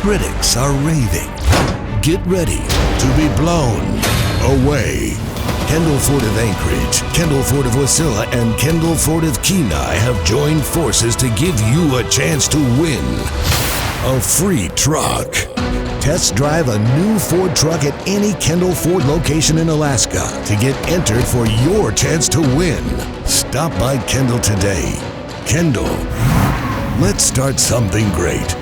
Critics are raving. Get ready to be blown away. Kendall Ford of Anchorage, Kendall Ford of Wasilla, and Kendall Ford of Kenai have joined forces to give you a chance to win a free truck. Test drive a new Ford truck at any Kendall Ford location in Alaska to get entered for your chance to win. Stop by Kendall today. Kendall, let's start something great.